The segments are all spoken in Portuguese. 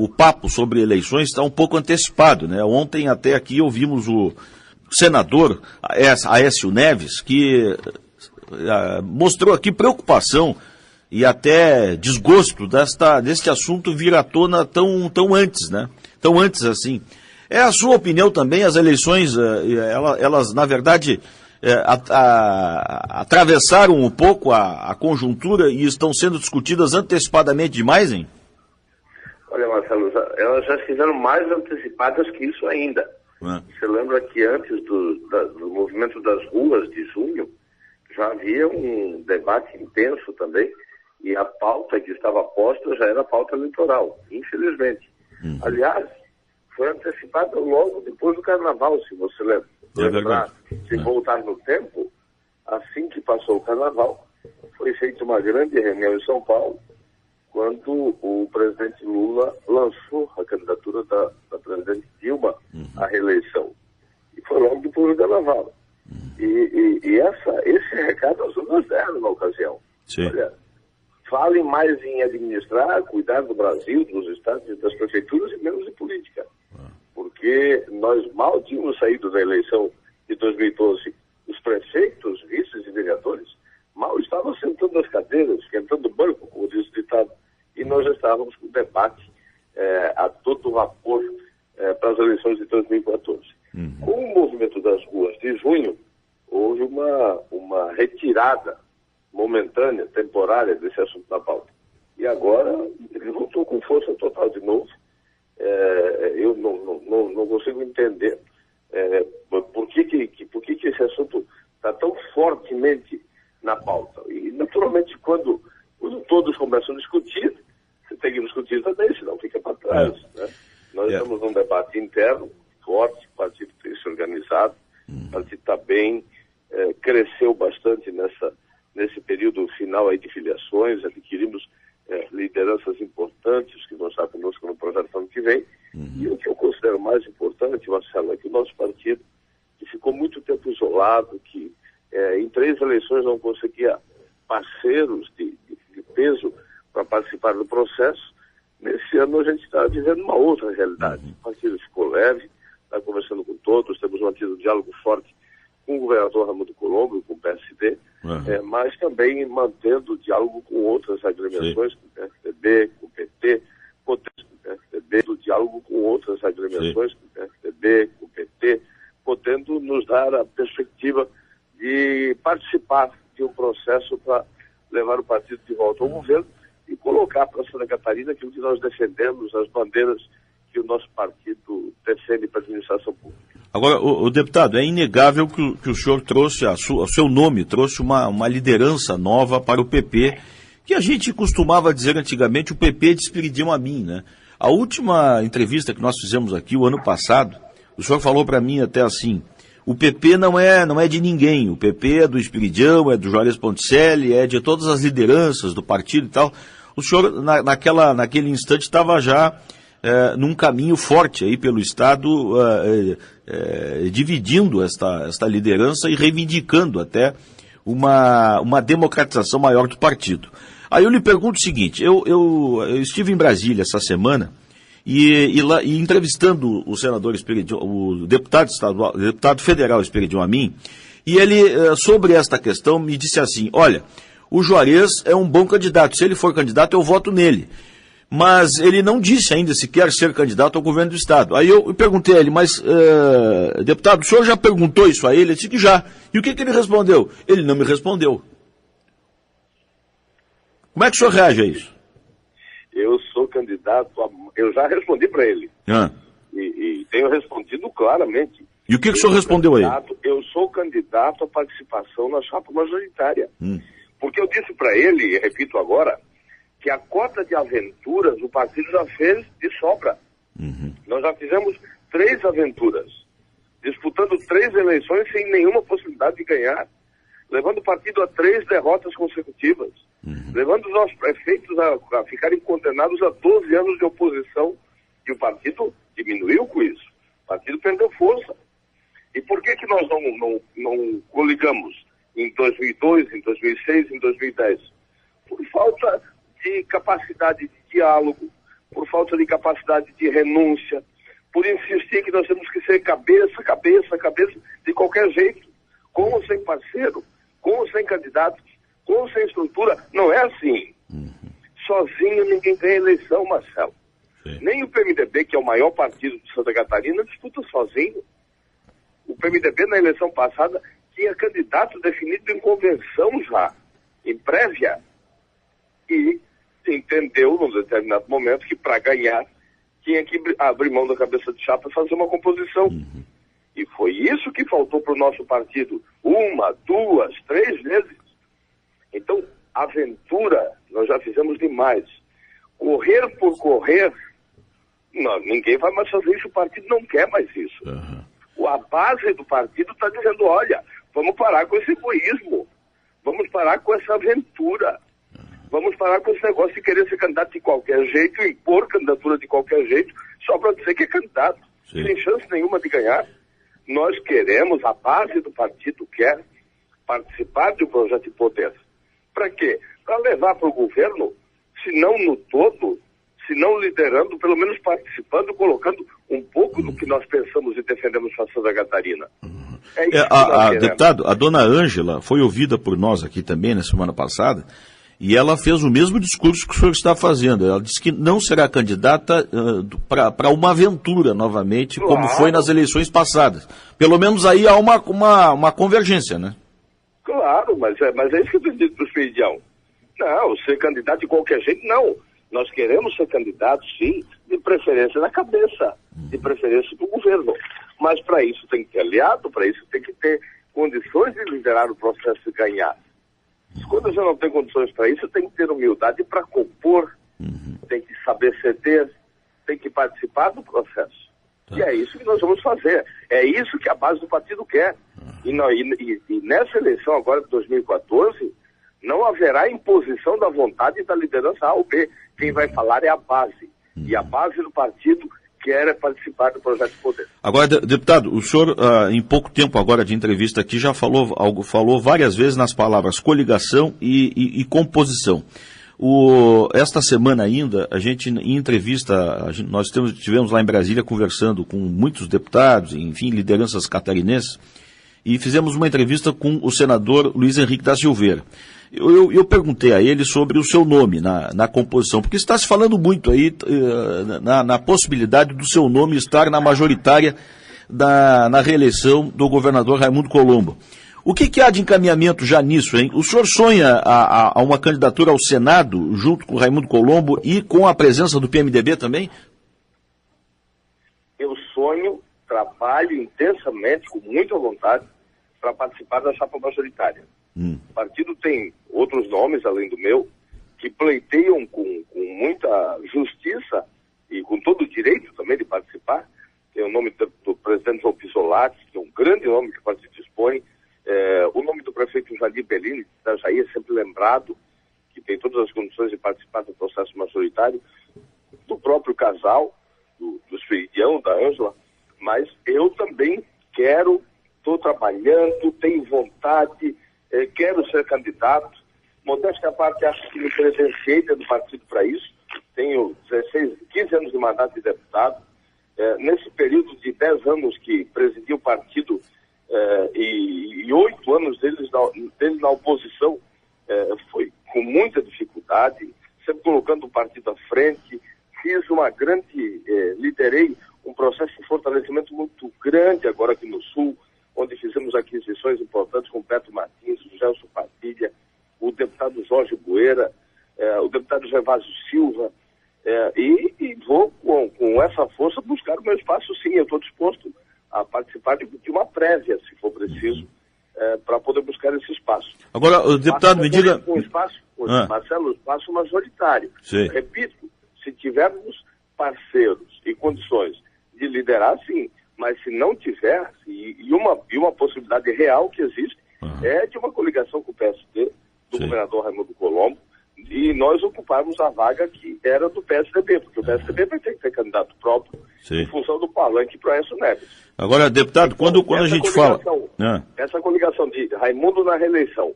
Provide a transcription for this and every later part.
O papo sobre eleições está um pouco antecipado, né? Ontem até aqui ouvimos o senador Aécio Neves, que mostrou aqui preocupação e até desgosto deste assunto vir à tona tão antes, né? Tão antes assim. É a sua opinião também, as eleições, elas na verdade, atravessaram um pouco a conjuntura e estão sendo discutidas antecipadamente demais, hein? Olha, Marcelo, elas já estiveram mais antecipadas que isso ainda. Você lembra que antes do movimento das ruas de junho, já havia um debate intenso também, e a pauta que estava posta já era a pauta eleitoral, infelizmente. Aliás, foi antecipada logo depois do Carnaval, se você lembra. É verdade. Se voltar no tempo, assim que passou o Carnaval, foi feita uma grande reunião em São Paulo, quando o presidente Lula lançou a candidatura da presidente Dilma à reeleição. E foi logo depois do Carnaval. E esse recado as urnas deram na ocasião. Sim. Olha, falem mais em administrar, cuidar do Brasil, dos estados e das prefeituras e menos em política. Porque nós mal tínhamos saído da eleição de 2012. Os prefeitos, vices e vereadores mal estavam sentando nas cadeiras, esquentando o banco, como diz o ditado, e nós já estávamos com o debate a todo vapor para as eleições de 2014. Com o movimento das ruas de junho, houve uma retirada momentânea, temporária desse assunto da pauta. E agora ele voltou com força total de novo. Eu não consigo entender por que esse assunto está tão fortemente na pauta. E, naturalmente, quando todos começam a discutir, você tem que discutir também, senão fica para trás. Né? Nós estamos num debate interno forte, o partido tem se organizado, o partido está bem, cresceu bastante nesse período final aí de filiações, adquirimos lideranças importantes que vão estar conosco no projeto do ano que vem. E o que eu considero mais importante, Marcelo, é que o nosso partido, que ficou muito tempo isolado, que em 3 eleições não conseguia parceiros de peso para participar do processo, nesse ano a gente está vivendo uma outra realidade. O partido ficou leve, está conversando com todos, temos mantido um diálogo forte com o governador Raimundo Colombo, com o PSD, mas também mantendo o diálogo com outras agremiações, com o PSDB, com o PT, podendo diálogo com outras agremiações, com o PSDB, com o PT, podendo nos dar a perspectiva de participar de um processo para levar o partido de volta ao governo e colocar para Santa Catarina aquilo que nós defendemos, as bandeiras que o nosso partido defende para a administração pública. Agora, o deputado, é inegável que o senhor trouxe, o seu nome trouxe uma liderança nova para o PP, que a gente costumava dizer antigamente o PP de Espiridião a mim, né? A última entrevista que nós fizemos aqui, o ano passado, o senhor falou para mim até assim, o PP não é de ninguém, o PP é do Espiridião, é do Juarez Ponticelli, é de todas as lideranças do partido e tal. O senhor, naquele instante, estava já num caminho forte aí pelo Estado, dividindo esta liderança e reivindicando até uma democratização maior do partido. Aí eu lhe pergunto o seguinte, eu estive em Brasília essa semana e entrevistando o senador Espiridião, o deputado federal Espiridião Amin, e ele, sobre esta questão, me disse assim, olha, o Juarez é um bom candidato, se ele for candidato eu voto nele. Mas ele não disse ainda se quer ser candidato ao governo do Estado. Aí eu perguntei a ele, mas, deputado, o senhor já perguntou isso a ele? Ele disse que já. E o que ele respondeu? Ele não me respondeu. Como é que o senhor reage a isso? Eu sou candidato, eu já respondi para ele. E tenho respondido claramente. E o que o senhor respondeu a ele? Eu sou candidato à participação na chapa majoritária. Porque eu disse para ele, e repito agora, que a cota de aventuras o partido já fez de sobra. Nós já fizemos 3 aventuras, disputando 3 eleições sem nenhuma possibilidade de ganhar, levando o partido a 3 derrotas consecutivas, levando os nossos prefeitos a ficarem condenados a 12 anos de oposição, e o partido diminuiu com isso. O partido perdeu força. E por que nós não coligamos em 2002, em 2006, em 2010? Por falta de capacidade de diálogo, por falta de capacidade de renúncia, por insistir que nós temos que ser cabeça, cabeça, cabeça, de qualquer jeito, com ou sem parceiro, com ou sem candidatos, com ou sem estrutura. Não é assim. Sozinho ninguém ganha eleição, Marcelo. Sim. Nem o PMDB, que é o maior partido de Santa Catarina, disputa sozinho. O PMDB, na eleição passada, tinha candidato definido em convenção já, em prévia, e entendeu, num determinado momento, que para ganhar tinha que abrir mão da cabeça de chapa e fazer uma composição. E foi isso que faltou para o nosso partido 1, 2, 3 vezes. Então, aventura, nós já fizemos demais. Correr por correr, não, ninguém vai mais fazer isso, o partido não quer mais isso. A base do partido está dizendo, olha, vamos parar com esse egoísmo, vamos parar com essa aventura, vamos parar com esse negócio de querer ser candidato de qualquer jeito, impor candidatura de qualquer jeito, só para dizer que é candidato, sem chance nenhuma de ganhar. Nós queremos, a base do partido quer participar de um projeto de poder. Para quê? Para levar para o governo, se não no todo, se não liderando, pelo menos participando, colocando um pouco do que nós pensamos e defendemos para Santa Catarina. É isso deputado, a dona Ângela foi ouvida por nós aqui também na semana passada, e ela fez o mesmo discurso que o senhor está fazendo. Ela disse que não será candidata para uma aventura novamente, claro, como foi nas eleições passadas. Pelo menos aí há uma convergência, né? Claro, mas é isso que eu tenho dito para o Esperidião. Não, ser candidato de qualquer jeito, não. Nós queremos ser candidatos, sim, de preferência na cabeça, de preferência do governo. Mas para isso tem que ter aliado, para isso tem que ter condições de liderar o processo e ganhar. Quando você não tem condições para isso, tem que ter humildade para compor, tem que saber ceder, tem que participar do processo. E é isso que nós vamos fazer. É isso que a base do partido quer. E nessa eleição agora de 2014, não haverá imposição da vontade da liderança A ou B. Quem vai falar é a base. E a base do partido quer participar do projeto de poder. Agora, deputado, o senhor, em pouco tempo agora de entrevista aqui, já falou várias vezes nas palavras coligação e composição. Esta semana ainda, a gente, em entrevista, nós tivemos lá em Brasília conversando com muitos deputados, enfim, lideranças catarinenses, e fizemos uma entrevista com o senador Luiz Henrique da Silveira. Eu perguntei a ele sobre o seu nome na composição, porque está se falando muito aí na possibilidade do seu nome estar na majoritária na reeleição do governador Raimundo Colombo. O que há de encaminhamento já nisso, hein? O senhor sonha a uma candidatura ao Senado junto com o Raimundo Colombo e com a presença do PMDB também? Eu sonho, trabalho intensamente, com muita vontade, para participar da chapa majoritária. O partido tem outros nomes, além do meu, que pleiteiam com muita justiça e com todo o direito também de participar. Tem o nome do presidente João Pisolatti, que é um grande nome que o partido dispõe. O nome do prefeito Jandir Bellini, da Jair, é sempre lembrado, que tem todas as condições de participar do processo majoritário, do próprio casal, do Esperidião, da Ângela, mas eu também estou trabalhando, tenho vontade, quero ser candidato. Modéstia à parte, acho que me credenciei dentro do partido para isso. Tenho 15 anos de mandato de deputado. Nesse período de 10 anos que presidi o partido e 8 anos deles na oposição, foi com muita dificuldade, sempre colocando o partido à frente. Fiz uma grande, liderei um processo de fortalecimento muito grande agora aqui no Sul, onde fizemos aquisições importantes com o Beto Martins, o Gelson Padilha, o deputado Jorge Bueira, o deputado Gervásio Silva, e vou com essa força buscar o meu espaço, sim. Eu estou disposto a participar de uma prévia, se for preciso, para poder buscar esse espaço. Agora, o deputado me diga... Marcelo, espaço majoritário. Sim. Repito, se tivermos parceiros e condições de liderar, sim, mas se não tiver, e uma possibilidade real que existe, é de uma coligação com o PSD, do governador Raimundo Colombo, e nós ocuparmos a vaga que era do PSDB, porque o PSDB vai ter que ter candidato próprio em função do palanque para Aécio Neves. Agora, deputado, então, quando a gente fala... Essa coligação de Raimundo na reeleição,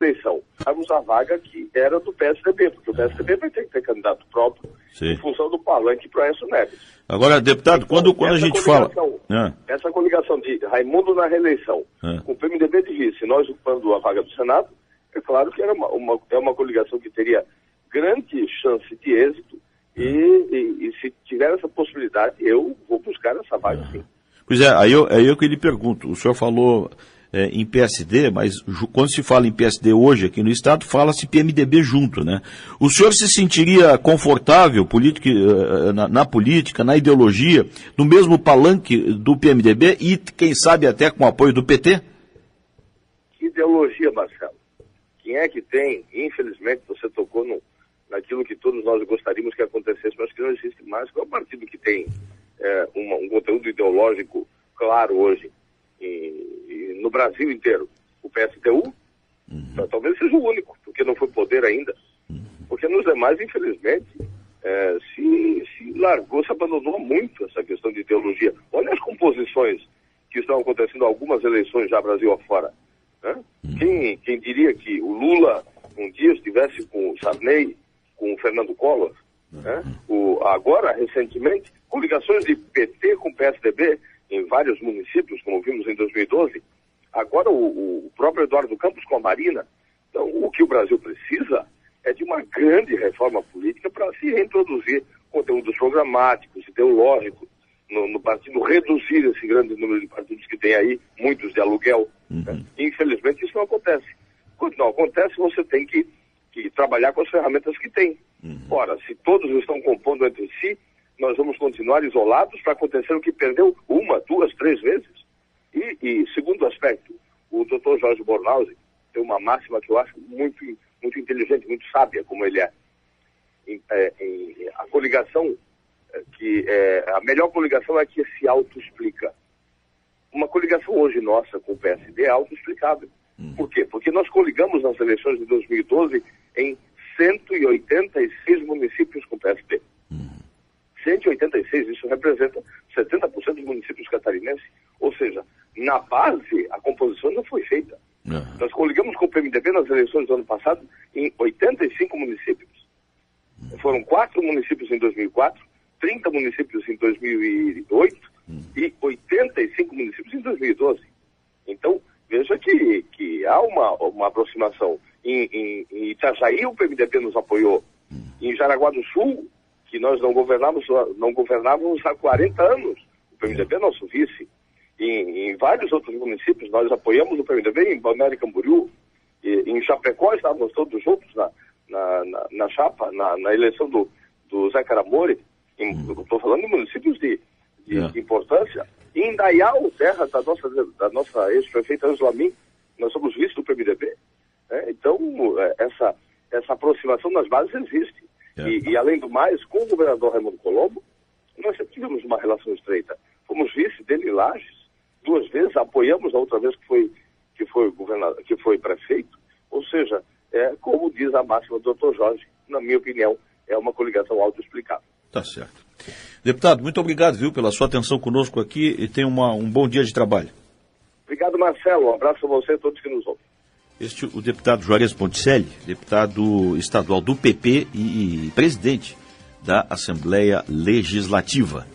eleição. Temos a vaga que era do PSDB, porque o PSDB vai ter que ter candidato próprio em função do palanque para Aécio Neves. Agora, deputado, então, quando a gente fala... Essa coligação de Raimundo na reeleição, com o PMDB de vice, nós ocupando a vaga do Senado, é claro que era uma coligação que teria grande chance de êxito e se tiver essa possibilidade, eu vou buscar essa vaga, sim. Pois é, aí eu que lhe pergunto, o senhor falou em PSD, mas quando se fala em PSD hoje aqui no Estado, fala-se PMDB junto, né? O senhor se sentiria confortável na política, na ideologia, no mesmo palanque do PMDB e, quem sabe, até com o apoio do PT? Que ideologia, Marcelo? Quem é que tem? Infelizmente, você tocou naquilo que todos nós gostaríamos que acontecesse, mas que não existe mais. Qual é o partido que tem um conteúdo ideológico claro hoje no Brasil inteiro? O PSTU? Talvez seja o único, porque não foi poder ainda. Porque nos demais, infelizmente, se largou, se abandonou muito essa questão de ideologia. Olha as composições que estão acontecendo em algumas eleições já Brasil afora. Né? Quem diria que o Lula um dia estivesse com o Sarney, com o Fernando Collor, né? Agora, recentemente, coligações de PT com PSDB em vários municípios, como vimos em 2012, agora o próprio Eduardo Campos com a Marina. Então, o que o Brasil precisa é de uma grande reforma política para se reintroduzir conteúdos programáticos, ideológicos, no partido, reduzir esse grande número de partidos que tem aí, muitos de aluguel. Né? Infelizmente, isso não acontece. Quando não acontece, você tem que trabalhar com as ferramentas que tem. Ora, se todos estão compondo entre si, nós vamos continuar isolados para acontecer o que perdeu 1, 2, 3 vezes. E segundo aspecto, o Dr. Jorge Bornhausen tem uma máxima que eu acho muito, muito inteligente, muito sábia, como ele é. A coligação, a melhor coligação é a que se auto-explica. Uma coligação hoje nossa com o PSD é auto-explicável. Por quê? Porque nós coligamos nas eleições de 2012 em 186 municípios com o PSD. 186, isso representa 70% dos municípios catarinenses. Ou seja, na base, a composição já foi feita. Nós coligamos com o PMDB nas eleições do ano passado em 85 municípios. Foram 4 municípios em 2004, 30 municípios em 2008 e 85 municípios em 2012. Então, veja que há uma aproximação. Em Itajaí, o PMDB nos apoiou. Em Jaraguá do Sul, que nós não governávamos há 40 anos, o PMDB é nosso vice. Em vários outros municípios, nós apoiamos o PMDB, em Balneário Camboriú, em Chapecó, estávamos todos juntos na chapa, na eleição do Zé Caramori. Estou falando de municípios de importância. Em Indaial, terra da nossa ex-prefeita Ângela Min, nós somos vice do PMDB. Então, essa aproximação nas bases existe. E, além do mais, com o governador Raimundo Colombo, nós sempre tivemos uma relação estreita. Fomos vice dele em Lages 2 vezes, apoiamos a outra vez que foi prefeito. Ou seja, como diz a máxima do Dr. Jorge, na minha opinião, é uma coligação autoexplicável. Tá certo. Deputado, muito obrigado, pela sua atenção conosco aqui e tenha um bom dia de trabalho. Obrigado, Marcelo. Um abraço a você e a todos que nos ouvem. O deputado Juarez Ponticelli, deputado estadual do PP e presidente da Assembleia Legislativa.